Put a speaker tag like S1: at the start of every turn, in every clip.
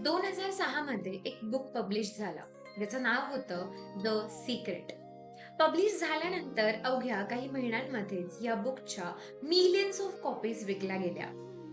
S1: 2006 मध्ये एक book publish झालं. ज्याचं नाव होतं द सिक्रेट. पब्लिश झाल्यानंतर अवघ्या काही महिन्यांमध्येच या बुकच्या मिलियन्स ऑफ कॉपीज विकल्या गेल्या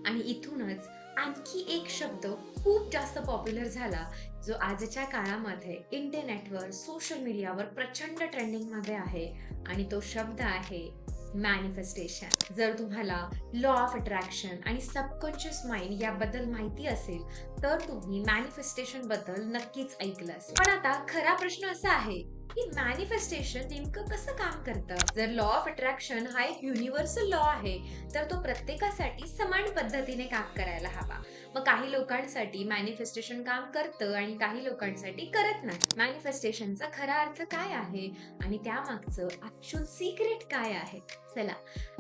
S1: आणि इथूनच आणखी एक शब्द खूप जास्त पॉप्युलर झाला, जो आजच्या काळामध्ये इंटरनेटवर, सोशल मीडियावर प्रचंड ट्रेंडिंग मध्ये आहे आणि तो शब्द आहे मॅनिफेस्टेशन. जर तुम्हाला लॉ ऑफ अट्रॅक्शन आणि सबकॉन्शियस माइंड याबद्दल माहिती असेल, तर तुम्ही मॅनिफेस्टेशन बद्दल नक्कीच ऐकलं असेल. पण आता खरा प्रश्न असा आहे की मॅनिफेस्टेशन नेमकं कसं काम करतं. जर लॉ ऑफ अट्रॅक्शन हा एक युनिव्हर्सल लॉ आहे, तर तो प्रत्येकासाठी समान पद्धतीने काम करायला हवा. मग काही लोकांसाठी मॅनिफेस्टेशन काम करतं आणि काही लोकांसाठी करत नाही. मॅनिफेस्टेशनचा खरा अर्थ काय आहे आणि त्यामागचं ऍक्च्युअल सिक्रेट काय आहे, चला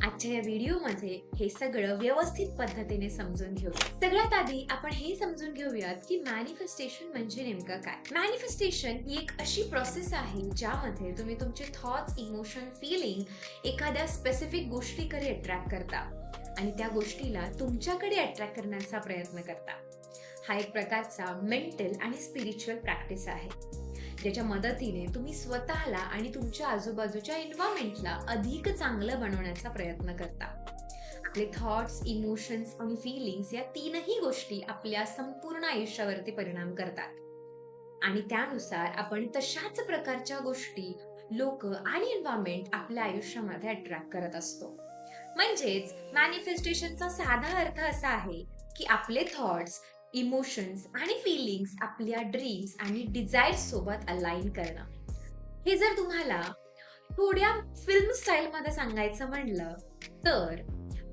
S1: आजच्या या व्हिडिओमध्ये हे सगळं व्यवस्थित पद्धतीने समजून घेऊया. सगळ्यात आधी आपण हे समजून घेऊयात की मॅनिफेस्टेशन म्हणजे नेमकं काय. मॅनिफेस्टेशन ही एक अशी प्रोसेस आहे ज्यामध्ये तुम्ही तुमचे थॉट्स, इमोशन, फिलिंग एखाद्या स्पेसिफिक गोष्टीकडे अट्रॅक्ट करता आणि त्या गोष्टीला तुमच्याकडे अट्रॅक्ट करण्याचा प्रयत्न करता. हा एक प्रकारचा मेंटल आणि स्पिरिच्युअल प्रॅक्टिस आहे, ज्याच्या मदतीने तुम्ही स्वतःला आणि तुमच्या आजूबाजूच्या एन्व्हायरमेंटला अधिक चांगलं बनवण्याचा प्रयत्न करता. आपले थॉट्स, इमोशन्स आणि फिलिंग्स या तीनही गोष्टी आपल्या संपूर्ण आयुष्यावरती परिणाम करतात आणि त्यानुसार आपण तशाच प्रकारच्या गोष्टी, लोक आणि एन्व्हायरमेंट आपल्या आयुष्यामध्ये अट्रॅक्ट करत असतो. म्हणजेच मॅनिफेस्टेशनचा साधा अर्थ असा आहे की आपले थॉट्स, इमोशन्स आणि फिलिंग्स आपल्या ड्रीम्स आणि डिझायर्स सोबत अलाइन करणं. हे जर तुम्हाला थोड्या फिल्म स्टाईल मध्ये सांगायचं म्हणलं तर,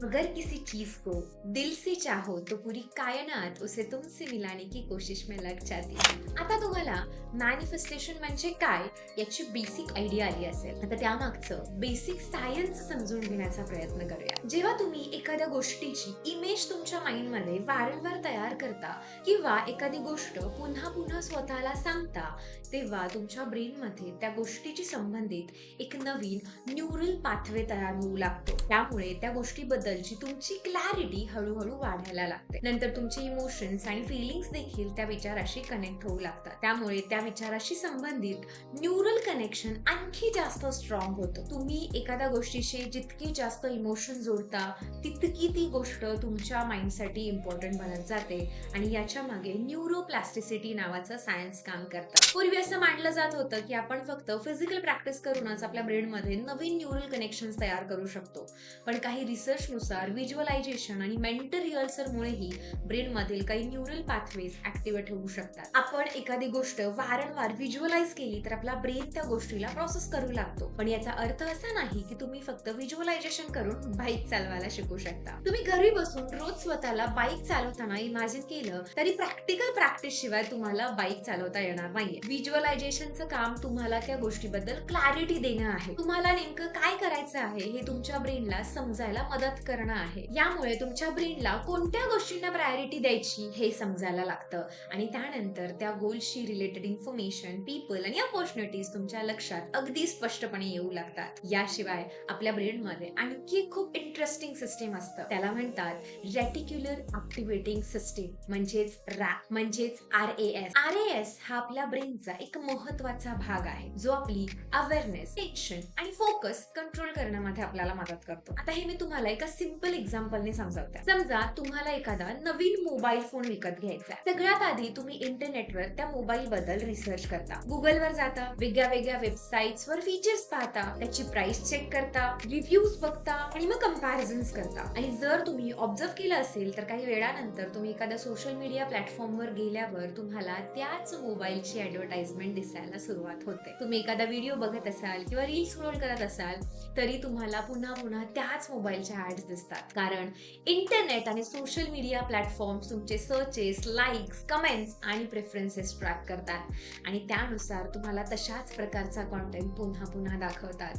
S1: अगर किसी चीज को दिल से चाहो तो पूरी कायनात उसे तुमसे मिलाने की कोशिश में लग जाती. आता तुम्हाला मॅनिफेस्टेशन म्हणजे काय याची बेसिक आयडिया आली असेल. आता त्यामागचं बेसिक सायन्स समजून घेण्याचा प्रयत्न करूया. जेव्हा तुम्ही एखाद्या गोष्टीची इमेज तुमच्या माइंड मध्ये वारंवार तयार करता किंवा एखादी गोष्ट पुन्हा पुन्हा स्वतःला सांगता, तेव्हा तुमच्या ब्रेन मध्ये त्या गोष्टीची संबंधित एक नवीन न्यूरल पाथवे तयार होऊ लागतो. त्यामुळे त्या गोष्टीबद्दलची तुमची क्लॅरिटी हळूहळू वाढायला लागते. नंतर तुमचे इमोशन्स आणि फिलिंग्स देखील त्या विचाराशी कनेक्ट होऊ लागतात. त्यामुळे त्या विचाराशी संबंधित न्यूरल कनेक्शन आणखी जास्त स्ट्रॉंग होतं. तुम्ही एखाद्या गोष्टीशी जितकी जास्त इमोशन जोडता, तितकी ती गोष्ट तुमच्या माइंडसाठी इम्पॉर्टंट बनत जाते आणि याच्या मागे न्यूरोप्लास्टिसिटी नावाचं सायन्स काम करतं. पूर्वी असं मानलं जात होतं की आपण फक्त फिजिकल प्रॅक्टिस करूनच आपल्या ब्रेनमध्ये नवीन न्यूरल कनेक्शन्स तयार करू शकतो. पण काही रिसर्च नुसार व्हिज्युअलायझेशन आणि मेंटल रिहर्सल मुळेही ब्रेन मधील काही न्यूरल पाथवेज ऍक्टिव्हेट होऊ शकतात. आपण एखादी गोष्ट वारंवार व्हिज्युअलाइज केली तर आपला ब्रेन त्या गोष्टीला प्रोसेस करू लागतो. पण याचा अर्थ असा नाही की तुम्ही फक्त व्हिज्युअलायझेशन करून बाईक चालवायला शिकू शकता. तुम्ही घरी बसून रोज स्वतःला बाईक चालवताना इमॅजिन केलं तरी प्रॅक्टिकल प्रॅक्टिस शिवाय तुम्हाला बाईक चालवता येणार नाहीये. व्हिज्युअलायझेशनचं काम तुम्हाला त्या गोष्टीबद्दल क्लॅरिटी देणं आहे. तुम्हाला नेमकं काय करायचं आहे हे तुमच्या ब्रेनला समजायला मदत करणं आहे. यामुळे तुमच्या ब्रेनला कोणत्या गोष्टींना प्रायोरिटी द्यायची हे समजायला लागतं आणि त्यानंतर त्या गोलशी रिलेटेड इन्फॉर्मेशन, पीपल आणि अपॉर्च्युनिटीज तुमच्या लक्षात अगदी स्पष्टपणे येऊ लागतात. याशिवाय आपल्या ब्रेनमध्ये आणखी खूप इंटरेस्टिंग सिस्टीम असतं. त्याला म्हणतात रेटिक्युलर ऍक्टिव्हेटिंग सिस्टीम, म्हणजेच रॅप, म्हणजेच RAS. RAS हा आपल्या ब्रेनचा एक महत्त्वाचा भाग आहे, जो आपली अवेअरनेस, टेन्शन आणि फोकस कंट्रोल करण्यामध्ये आपल्याला मदत करतो. आता हे मी तुम्हाला एका सिंपल एक्झाम्पलने समजावते. समजा तुम्हाला एखादा नवीन मोबाईल फोन विकत घ्यायचा आहे. सगळ्यात आधी तुम्ही इंटरनेटवर त्या मोबाईल बद्दल रिसर्च करता, गुगलवर जाता, वेगळ्या वेगळ्या वेबसाईट्स वर फीचर्स पाहता, त्याची प्राइस चेक करता, रिव्ह्यूज बघता आणि मग कंपॅरिझन्स करता. आणि जर तुम्ही ऑब्झर्व केलं असेल तर काही वेळानंतर तुम्ही एखाद्या सोशल मीडिया प्लॅटफॉर्मवर गेल्यावर तुम्हाला त्याच मोबाईलची ऍडव्हर्टाइजमेंट दिसायला सुरुवात होते. तुम्ही एखादा व्हिडिओ बघत असाल किंवा रील स्क्रोल करत असाल तरी तुम्हाला पुन्हा पुन्हा त्याच मोबाईलच्या ऍड्स दिसतात. कारण इंटरनेट आणि सोशल मीडिया प्लॅटफॉर्म्स तुमचे सर्चेस, लाईक्स, कमेंट्स आणि प्रेफरन्सेस ट्रॅक करतात आणि त्यानुसार तुम्हाला तशाच प्रकारचा कॉन्टेंट पुन्हा पुन्हा दाखवतात,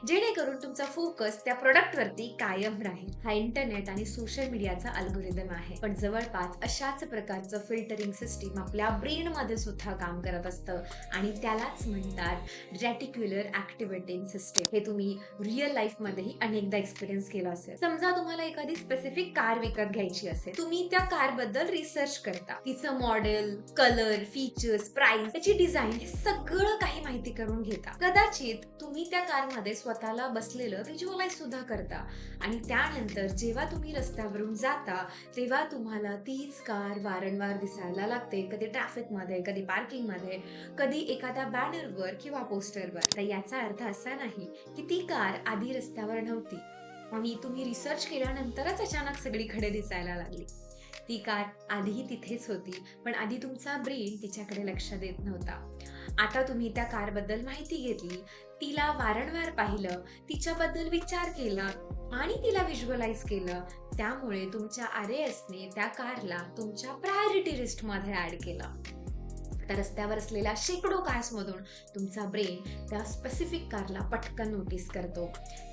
S1: जेणेकरून तुमचा फोकस त्या प्रोडक्टवरती कायम राहील. हा इंटरनेट आणि सोशल मीडियाचा अल्गोरिदम आहे. पण जवळपास अशाच प्रकारचं फिल्टरिंग सिस्टीम आपल्या ब्रेन मध्ये सुद्धा काम करत असतं आणि त्यालाच म्हणतात रेटिक्युलर ऍक्टिव्हेटिंग सिस्टीम. हे तुम्ही रिअल लाईफ मध्येही अनेकदा एक्सपिरियन्स केलं असेल. समजा तुम्हाला एखादी स्पेसिफिक कार विकत घ्यायची असेल, तुम्ही त्या कार बद्दल रिसर्च करता, तिचं मॉडेल, कलर, फीचर्स, प्राइस, त्याची डिझाईन, हे सगळं काही माहिती करून घेता. कदाचित तुम्ही त्या कारमध्ये स्वतःला बसलेलं व्हिज्युअलाइज सुद्धा करता आणि त्यानंतर जेव्हा तुम्ही रस्त्यावरून जाता तेव्हा तुम्हाला तीच कार वारंवार दिसायला लागते, कधी ट्रॅफिक मध्ये, कधी पार्किंग मध्ये, कधी एखाद्या बॅनरवर किंवा पोस्टरवर. तर याचा अर्थ असा नाही की ती कार आधी रस्त्यावर नव्हती आणि तुम्ही रिसर्च केल्यानंतरच अचानक सगळीकडे दिसायला लागली. ती कार आधीही तिथेच होती, पण आधी तुमचा ब्रेन तिच्याकडे लक्ष देत नव्हता. आता तुम्ही त्या कार बद्दल माहिती घेतली, तिला वारंवार पाहिलं, तिच्याबद्दल विचार केला आणि तिला व्हिज्युअलाइज केलं. त्यामुळे तुमच्या RAS ने त्या कारला तुमच्या प्रायोरिटी लिस्ट मध्ये ऍड केलं. त्या रस्त्यावर असलेल्या शेकडो कार्स मधून तुमचा ब्रेन त्या स्पेसिफिक कारला पटकन नोटीस करतो.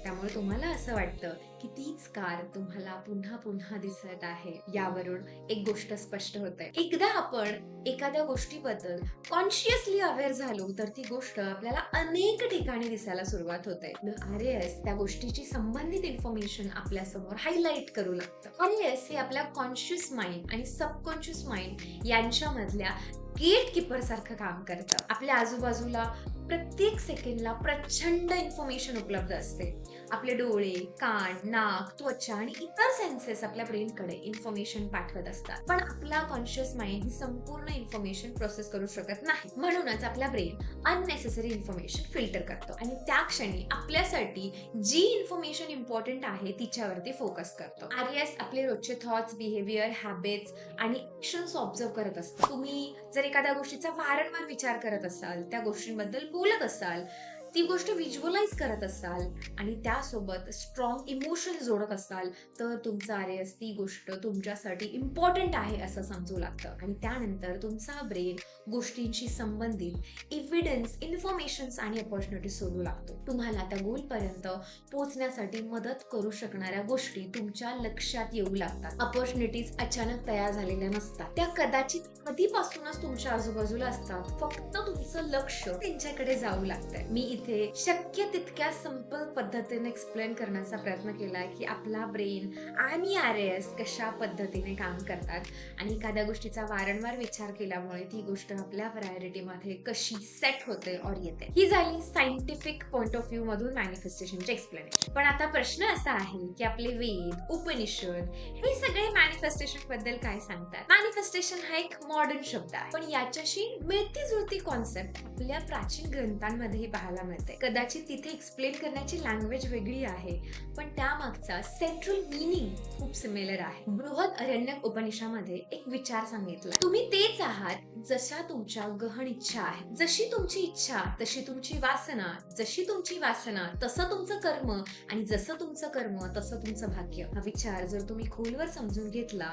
S1: त्यामुळे तुम्हाला असं वाटतं की तीच कार तुम्हाला पुन्हा पुन्हा दिसत आहे. यावरून एक गोष्ट स्पष्ट होते, एकदा आपण एखाद्या गोष्टीबद्दल कॉन्शियसली अवेअर झालो तर ती गोष्ट आपल्याला अनेक ठिकाणी दिसायला सुरुवात होते. RAS त्या गोष्टीची संबंधित इन्फॉर्मेशन आपल्या समोर हायलाइट करू लागतं. RAS हे आपल्या कॉन्शियस माइंड आणि सबकॉन्शियस माइंड यांच्यामधल्या गेट कीपर सारखं काम करतं. आपल्या आजूबाजूला प्रत्येक सेकंडला प्रचंड इन्फॉर्मेशन उपलब्ध असते. आपले डोळे, कान, नाक, त्वचा आणि इतर सेन्सेस आपल्या ब्रेनकडे इन्फॉर्मेशन पाठवत असतात. पण आपला कॉन्शियस माइंड ही संपूर्ण इन्फॉर्मेशन प्रोसेस करू शकत नाही. म्हणूनच आपला ब्रेन अननेसेसरी इन्फॉर्मेशन फिल्टर करतो आणि त्या क्षणी आपल्यासाठी जी इन्फॉर्मेशन इम्पॉर्टंट आहे तिच्यावरती फोकस करतो. RAS आपले रोजचे थॉट्स, बिहेवियर, हॅबिट्स आणि ऍक्शन्स ऑब्झर्व करत असतात. तुम्ही जर एखाद्या गोष्टीचा वारंवार विचार करत असाल, त्या गोष्टींबद्दल बोलत असाल, ती गोष्ट व्हिज्युअलाइज करत असाल आणि त्यासोबत स्ट्रॉंग इमोशन जोडत असाल तर तुमचा RAS ती गोष्ट तुमच्यासाठी इम्पॉर्टंट आहे असं समजू लागतं आणि त्यानंतर तुमचा ब्रेन गोष्टींशी संबंधित एव्हिडन्स, इन्फॉर्मेशन्स आणि अपॉर्च्युनिटी शोधू लागतो. तुम्हाला त्या गोल पर्यंत पोहोचण्यासाठी मदत करू शकणाऱ्या गोष्टी तुमच्या लक्षात येऊ लागतात. अपॉर्च्युनिटीज अचानक तयार झालेल्या नसतात, त्या कदाचित आधीपासूनच तुमच्या आजूबाजूला असतात. फक्त तुमचं लक्ष त्यांच्याकडे जाऊ लागतंय. मी इथे शक्य तितक्या सिंपल पद्धतीने एक्सप्लेन करण्याचा प्रयत्न केलाय की आपला ब्रेन आणि RAS कशा पद्धतीने काम करतात आणि एखाद्या गोष्टीचा वारंवार विचार केल्यामुळे ती गोष्ट आपल्या प्रायोरिटी मध्ये कशी सेट होते और येते. ही झाली सायंटिफिक पॉइंट ऑफ व्ह्यू मधून मॅनिफेस्टेशनचे एक्सप्लेनेशन. पण आता प्रश्न असा आहे की आपले वेद, उपनिषद हे सगळे मॅनिफेस्टेशन बद्दल काय सांगतात? मॅनिफेस्टेशन हा एक मॉडर्न शब्द आहे, पण याच्याशी मिळती जुळती कॉन्सेप्ट आपल्या प्राचीन ग्रंथांमध्येही पाहायला मिळते. कदाचित तिथे एक्सप्लेन करण्याची लँग्वेज वेगळी आहे, पण त्यामागचा सेंट्रल मीनिंग खूप सिमिलर आहे. बृहद अरण्यक उपनिषदामध्ये एक विचार सांगितला, तुम्ही तेच आहात जशा तुमच्या गहन इच्छा आहेत. जशी तुमची इच्छा तशी तुमची वासना, जशी तुमची वासना तसं तुमचं कर्म आणि जसं तुमचं कर्म तसं तुमचं भाग्य. हा विचार जर तुम्ही खोलवर समजून घेतला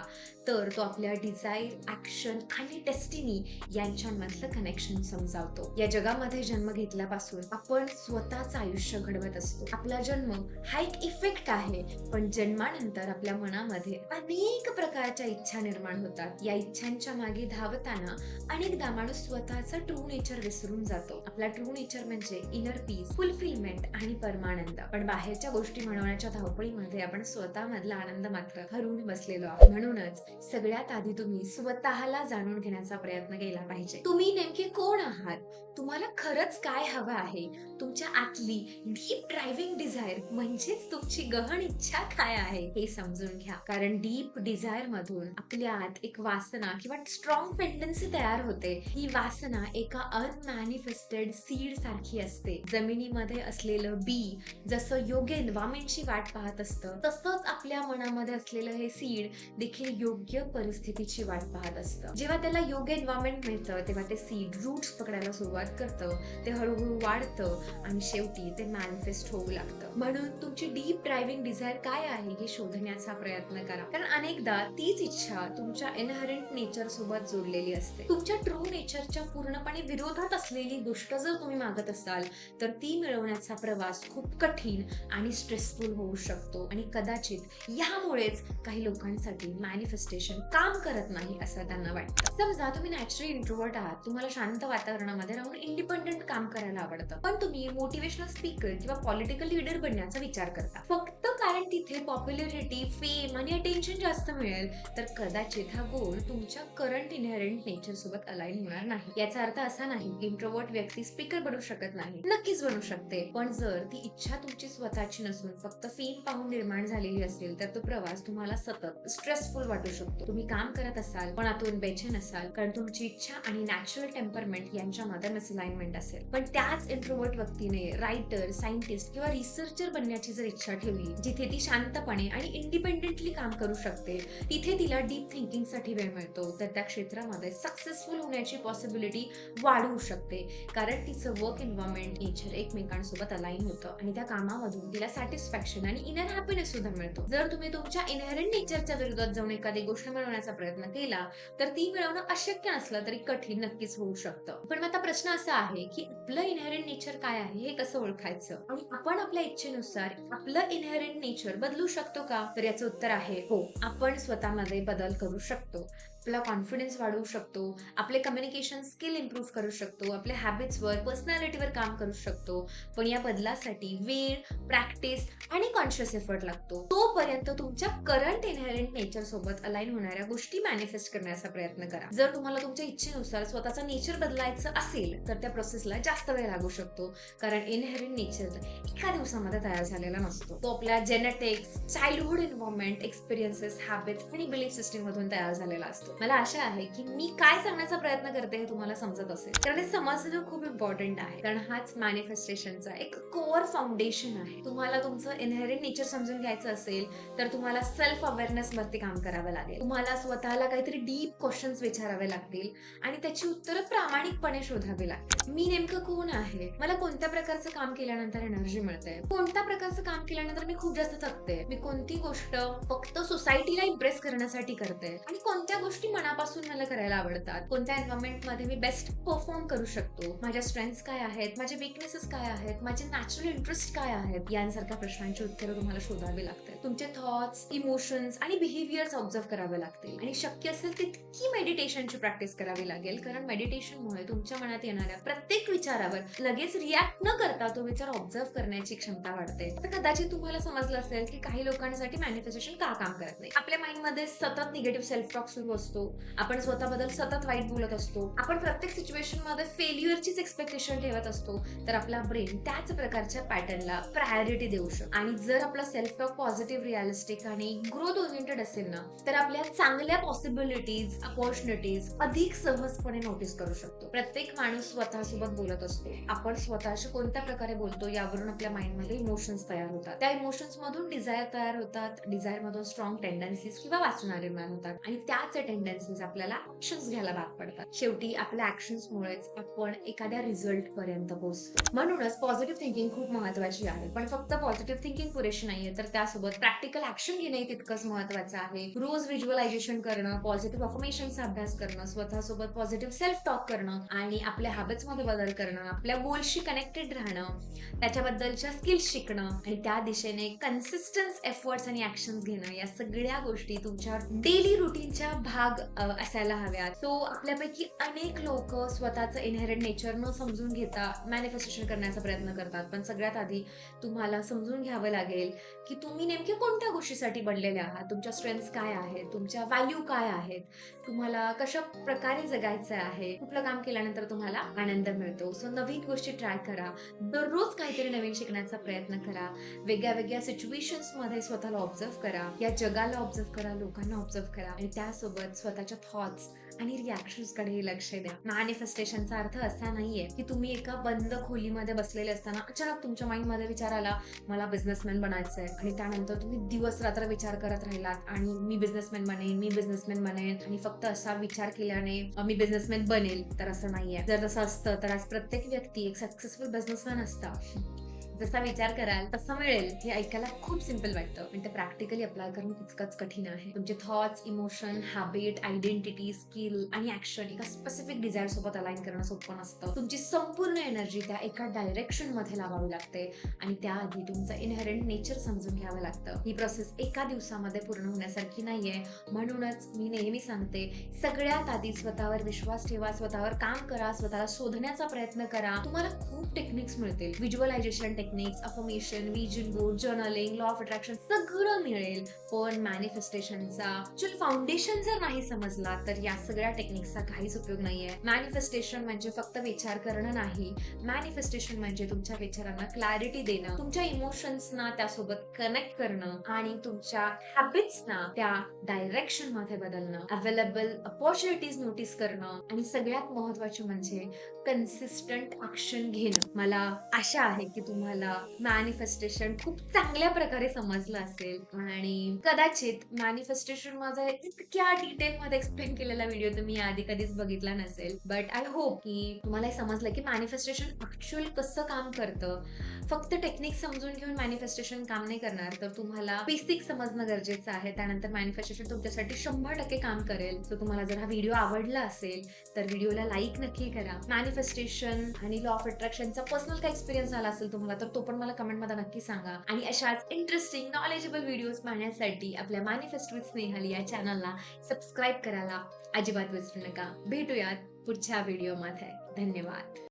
S1: तर तो आपल्या डिझायर, ऍक्शन आणि डेस्टिनी यांच्यामधलं कनेक्शन समजावतो. या जगामध्ये जन्म घेतल्यापासून आपण स्वतःचं आयुष्य घडवत असतो. आपला जन्म हा एक इफेक्ट आहे, पण जन्मानंतर आपल्या मनामध्ये अनेक प्रकारच्या इच्छा निर्माण होतात. या इच्छांच्या मागे धावताना अनेकदा माणूस स्वतःचं ट्रू नेचर विसरून जातो. आपला ट्रू नेचर म्हणजे इनर पीस, फुलफिलमेंट आणि परमानंद. पण बाहेरच्या गोष्टी मिळवण्याच्या धावपळीमध्ये आपण स्वतः मधला आनंद मात्र हरवून बसलेलो आहोत. म्हणूनच सगळ्यात आधी तुम्ही स्वतःला जाणून घेण्याचा प्रयत्न केला पाहिजे. तुम्ही नेमके कोण आहात? तुम्हाला खरंच काय हवं आहे? तुमच्या आतली डीप ड्रायव्हिंग डिझायर म्हणजेच तुमची गहन इच्छा काय आहे हे समजून घ्या. कारण डीप डिझायर मधून आपल्या आत एक वासना किंवा स्ट्रॉंग टेंडन्सी तयार होते. ही वासना एका अनमॅनिफेस्टेड सीड सारखी असते. जमिनीमध्ये असलेलं बी जसं योग्य एन्व्हायरमेंटची वाट पाहत असतं, तसंच आपल्या मनामध्ये असलेलं हे सीड देखील योग्य परिस्थितीची वाट पाहत असतं. जेव्हा त्याला योग्य एन्व्हायरमेंट मिळतं तेव्हा ते सीड रूट्स पकडायला सुरुवात करतं, ते हळूहळू वाढतं आणि शेवटी ते मॅनिफेस्ट होऊ लागतं. म्हणून तुमची डीप ड्रायव्हिंग डिझायर काय आहे हे शोधण्याचा प्रयत्न करा. कारण अनेकदा तीच इच्छा तुमच्या इनहरंट नेचर सोबत जोडलेली असते. तुमच्या ट्रू नेचरच्या पूर्णपणे विरोधात असलेली गोष्ट जर तुम्ही मागत असाल तर ती मिळवण्याचा प्रवास खूप कठीण आणि स्ट्रेसफुल होऊ शकतो आणि कदाचित यामुळेच काही लोकांसाठी मॅनिफेस्टेशन काम करत नाही असं त्यांना वाटतं. समजा तुम्ही नॅचरली इंट्रोवर्ट आहात, तुम्हाला शांत वातावरणामध्ये राहून इंडिपेंडेंट काम करायला आवडतं, पण तुम्ही मोटिवेशनल स्पीकर किंवा पॉलिटिकल लीडर बनण्याचा विचार करता फक्त कारण तिथे पॉप्युलरिटी, फेम आणि अटेन्शन जास्त मिळेल, तर कदाचित हा गोल तुमच्या करंट इनहेरंट नेचर सोबत अलाइन होणार नाही. याचा अर्थ असा नाही की इंट्रोवर्ट व्यक्ती स्पीकर बनू शकत नाही, नक्कीच बनू शकते, पण जर ती इच्छा तुमची स्वतःची नसून फक्त फेम पाहून निर्माण झालेली असेल तर तो प्रवास तुम्हाला सतत स्ट्रेसफुल वाटू शकतो. तुम्ही काम करत असाल पण आतून बेचैन असाल कारण तुमची इच्छा आणि नॅचरल टेम्परमेंट यांच्यामध्ये मिसअलाइनमेंट असेल. पण त्याच इंट्रोवर्ट व्यक्तीने रायटर, सायंटिस्ट किंवा रिसर्चर बनण्याची जर इच्छा ठेवली, जिथे ती शांतपणे आणि इंडिपेंडेंटली काम करू शकते, तिथे तिला डीप थिंकिंग साठी वेळ मिळतो, तर त्या क्षेत्रामध्ये सक्सेसफुल होण्याची पॉसिबिलिटी वाढवू शकते कारण तिचं वर्क एन्व्हायरमेंट, नेचर एकमेकांसोबत अलाइन होतं आणि त्या कामामधून तिला सॅटिस्फॅक्शन आणि इनर हॅपीनेस सुद्धा मिळतो. जर तुम्ही तुमच्या इनहेरंट नेचरच्या विरोधात जाऊन एखादी गोष्ट मिळवण्याचा प्रयत्न केला तर ती मिळवणं अशक्य नसलं तरी कठीण नक्कीच होऊ शकतं. पण आता प्रश्न असा आहे की आपलं इनहेरंट नेचर काय आहे हे कसं ओळखायचं आणि आपण आपल्या इच्छेनुसार आपलं इनहेरंट नेचर बदलू शकतो का? तर याचं उत्तर आहे हो. आपण स्वतःमध्ये बदल करू शकतो, आपला कॉन्फिडन्स वाढवू शकतो, आपले कम्युनिकेशन स्किल इम्प्रूव्ह करू शकतो, आपल्या हॅबिट्सवर, पर्सनॅलिटीवर काम करू शकतो. पण या बदलासाठी वेळ, प्रॅक्टिस आणि कॉन्शियस एफर्ट लागतो. तोपर्यंत तुमच्या करंट इनहेरंट नेचर सोबत अलाइन होणाऱ्या गोष्टी मॅनिफेस्ट करण्याचा प्रयत्न करा. जर तुम्हाला तुमच्या इच्छेनुसार स्वतःचा नेचर बदलायचं असेल तर त्या प्रोसेसला जास्त वेळ लागू शकतो कारण इनहेरंट नेचर एका दिवसामध्ये तयार झालेला नसतो. तो आपल्या genetics, childhood environment, experiences, habits आणि बिलीफ सिस्टम मधून तयार झालेला असतो. मला आशा आहे की मी काय सांगण्याचा प्रयत्न करते हे तुम्हाला समजत असेल, कारण हे समजणं खूप इम्पॉर्टंट आहे कारण हाच मॅनिफेस्टेशनचा एक कोअर फाउंडेशन आहे. तुम्हाला तुमचं इनहेरंट नेचर समजून घ्यायचं असेल तर तुम्हाला सेल्फ अवेअरनेस वरती काम करावं लागेल. तुम्हाला स्वतःला काहीतरी डीप क्वेश्चन्स विचारावे लागतील आणि त्याची उत्तरं प्रामाणिकपणे शोधावी लागतील. मी नेमकं कोण आहे, मला कोणत्या प्रकारचं काम केल्यानंतर एनर्जी मिळते, कोणत्या प्रकारचं काम केल्यानंतर मी खूप जास्त थकते, मी कोणती गोष्ट फक्त सोसायटीला इम्प्रेस करण्यासाठी करते आणि कोणत्या गोष्टी मनापासून मला करायला आवडतात, कोणत्या एन्व्हायरमेंट मध्ये मी बेस्ट परफॉर्म करू शकतो, माझ्या स्ट्रेंथ्स काय आहेत, माझे वीकनेसेस काय आहेत, माझे नॅचरल इंटरेस्ट काय आहेत, यांसारख्या प्रश्नांची उत्तरं तुम्हाला शोधावी लागतील. तुमचे थॉट्स, इमोशन्स आणि बिहेवियर्स ऑब्झर्व करावे लागतील आणि शक्य असेल तितकी मेडिटेशनची प्रॅक्टिस करावी लागेल कारण मेडिटेशनमुळे तुमच्या मनात येणाऱ्या प्रत्येक विचारावर लगेच रिॲक्ट न करता तो विचार ऑब्झर्व करण्याची क्षमता वाढते. तर कदाचित तुम्हाला समजलं असेल की काही लोकांसाठी मॅनिफेस्टेशन का काम करत नाही. आपल्या माइंडमध्ये सतत निगेटिव्ह सेल्फ टॉक सुरू असतो, आपण स्वतःबद्दल सतत वाईट बोलत असतो, आपण प्रत्येक सिच्युएशन मध्ये फेल्युअरचीच एक्सपेक्टेशन ठेवत असतो, तर आपला ब्रेन त्याच प्रकारच्या पॅटर्नला प्रायोरिटी देऊ शकतो. आणि जर आपला सेल्फ टॉक पॉझिटिव्ह, रिअलिस्टिक आणि ग्रोथ ओरिएंटेड असेल ना तर आपल्या चांगल्या पॉसिबिलिटीज, अपॉर्च्युनिटीज अधिक सहजपणे नोटीस करू शकतो. प्रत्येक माणूस स्वतःसोबत बोलत असतो, आपण स्वतःशी कोणत्या प्रकारे बोलतो यावरून आपल्या माइंडमध्ये इमोशन्स तयार होतात, त्या इमोशन्स मधून डिझायर तयार होतात, डिझायर मधून स्ट्रॉंग टेंडन्सीज किंवा वासना निर्माण होतात आणि त्याच टेंडन्सीज आपल्याला ऍक्शन्स घ्यायला भाग पडतात. शेवटी आपल्या ऍक्शन्समुळेच आपण एखाद्या रिझल्ट पर्यंत पोहोचतो. म्हणूनच पॉझिटिव्ह थिंकिंग खूप महत्वाची आहे, पण फक्त पॉझिटिव्ह थिंकिंग पुरेशी नाहीये तर त्यासोबत प्रॅक्टिकल ऍक्शन घेणे तितकंच महत्वाचं आहे. रोज व्हिज्युअलायझेशन करणं, पॉझिटिव्ह अफर्मेशनचा अभ्यास करणं, स्वतःसोबत पॉझिटिव्ह सेल्फ टॉक करणं आणि आपल्या हॅबिट्स मध्ये बदल करणं, आपल्या गोल्सशी कनेक्टेड राहणं, त्याच्याबद्दलच्या स्किल्स शिकणं आणि त्या दिशेने कन्सिस्टन्स एफर्ट्स आणि ऍक्शन्स घेणं, या सगळ्या गोष्टी तुमच्या डेली रुटीनच्या भाग असायला हव्यात. सो आपल्यापैकी अनेक लोक स्वतःचं इनहेरंट नेचर न समजून घेता मॅनिफेस्टेशन करण्याचा प्रयत्न करतात, पण सगळ्यात आधी तुम्हाला समजून घ्यावं लागेल की तुम्ही नेमके कोणत्या गोष्टीसाठी बनलेले आहात, तुमच्या स्ट्रेंथ्स काय आहेत, तुमच्या व्हॅल्यू काय आहेत, तुम्हाला कशा प्रकारे जगायचं आहे, कुठलं काम केल्यानंतर तुम्हाला आनंद मिळतो. सो नवीन गोष्टी ट्राय करा, दररोज काहीतरी नवीन शिकण्याचा प्रयत्न करा, वेगळ्या वेगळ्या सिच्युएशन्स मध्ये स्वतःला ऑब्झर्व करा, या जगाला ऑब्झर्व करा, लोकांना ऑब्झर्व करा आणि त्यासोबत स्वतःच्या थॉट्स आणि रिॲक्शन्स कडे लक्ष द्या. मॅनिफेस्टेशनचा अर्थ असा नाहीये की तुम्ही एका बंद खोलीमध्ये बसलेले असताना अचानक तुमच्या माइंड मध्ये विचार आला मला बिझनेसमॅन बनायचंय आणि त्यानंतर तुम्ही दिवस रात्र विचार करत राहिलात आणि मी बिझनेसमॅन बनेन आणि फक्त असा विचार केल्याने मी बिझनेसमॅन बनेल, तर असं नाहीये. जर तसं असतं तर आज प्रत्येक व्यक्ती एक सक्सेसफुल बिझनेसमॅन असता. जसा विचार कराल तसं मिळेल हे ऐकायला खूप सिम्पल वाटतं, पण ते प्रॅक्टिकली अप्लाय करणं तितकंच कठीण आहे. तुमचे thoughts, emotion, habit, identity, skill आणि ऍक्शन एका स्पेसिफिक डिझायर सोबत अलाइन करणं सोपं नसतं. तुमची संपूर्ण एनर्जी त्या एका डायरेक्शन मध्ये लावावी लागते आणि त्याआधी तुमचं इनहेरंट नेचर समजून घ्यावं लागतं. ही प्रोसेस एका दिवसामध्ये पूर्ण होण्यासारखी नाहीये. म्हणूनच मी नेहमी सांगते, सगळ्यात आधी स्वतःवर विश्वास ठेवा, स्वतःवर काम करा, स्वतःला शोधण्याचा प्रयत्न करा. तुम्हाला खूप टेक्निक्स मिळतील. Visualization techniques, affirmation, vision board, journaling, law of attraction सगळं मिळेल. पण मॅनिफेस्टेशनचा ऍक्च्युअल फाउंडेशन जर नाही समजला तर या सगळ्या टेक्निक्सचा काहीच उपयोग नाहीये. मॅनिफेस्टेशन म्हणजे फक्त विचार करणं नाही. मॅनिफेस्टेशन म्हणजे तुमच्या विचारांना क्लॅरिटी देणं, तुमच्या इमोशन्सना त्यासोबत कनेक्ट करणं आणि तुमच्या हॅबिट्सना त्या डायरेक्शन मध्ये बदलणं, अवेलेबल अपॉर्च्युनिटीज नोटीस करणं आणि सगळ्यात महत्वाचे म्हणजे कन्सिस्टंट ऍक्शन घेणं. मला आशा आहे की तुम्हाला मॅनिफेस्टेशन खूप चांगल्या प्रकारे समजलं असेल आणि कदाचित मॅनिफेस्टेशन माझा इतक्या डिटेल मध्ये एक्सप्लेन केलेला व्हिडिओ तुम्ही आधी कधीच बघितला नसेल. बट आय होप की तुम्हाला हे समजलं की मॅनिफेस्टेशन ऍक्च्युअल कसं काम करतं. फक्त टेक्निक समजून घेऊन मॅनिफेस्टेशन काम नाही करणार, तर तुम्हाला बेसिक समजणं गरजेचं आहे. त्यानंतर मॅनिफेस्टेशन तुमच्यासाठी 100% काम करेल. तर तुम्हाला जर हा व्हिडिओ आवडला असेल तर व्हिडिओला लाईक नक्की करा. मॅनिफेस्टेशन आणि लॉ ऑफ अट्रॅक्शनचा पर्सनल काय एक्सपिरियन्स आला असेल तुम्हाला तर तो पण मला कमेंटमध्ये नक्की सांगा. आणि अशाच इंटरेस्टिंग नॉलेजेबल व्हिडिओज पाहण्यासाठी आपल्या मॅनिफेस्ट विथ स्नेहल या चॅनलला सबस्क्राईब करायला अजिबात विसरू नका. भेटूयात पुढच्या व्हिडिओमध्ये. धन्यवाद.